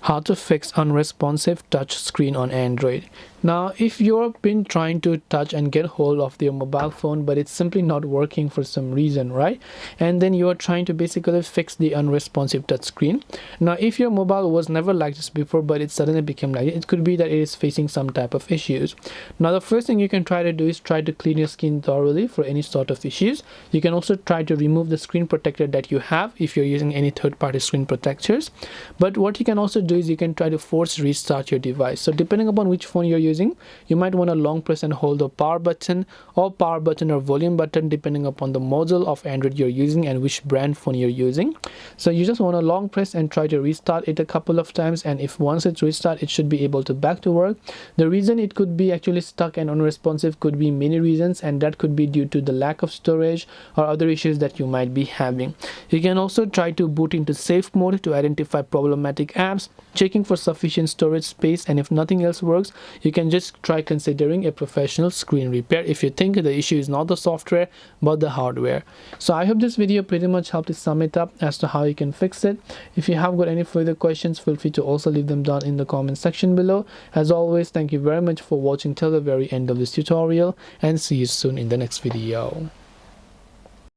How to fix unresponsive touch screen on Android. Now, if you've been trying to touch and get hold of your mobile phone, but it's simply not working for some reason, right? And then you are trying to basically fix the unresponsive touch screen. Now, if your mobile was never like this before, but it suddenly became like it could be that it is facing some type of issues. Now, the first thing you can try to do is try to clean your screen thoroughly for any sort of issues. You can also try to remove the screen protector that you have if you're using any third-party screen protectors. But what you can also do is you can try to force restart your device. So depending upon which phone you're using, you might want to long press and hold the power button or volume button depending upon the model of Android you're using and which brand phone you're using. So you just want to long press and try to restart it a couple of times, and if once it's restarted, it should be able to back to work. The reason it could be actually stuck and unresponsive could be many reasons, and that could be due to the lack of storage or other issues that you might be having. You can also try to boot into safe mode to identify problematic apps, checking for sufficient storage space, and if nothing else works, you can just try considering a professional screen repair if you think the issue is not the software but the hardware. So I hope this video pretty much helped to sum it up as to how you can fix it. If you have got any further questions, feel free to also leave them down in the comment section below. As always, thank you very much for watching till the very end of this tutorial, and see you soon in the next video.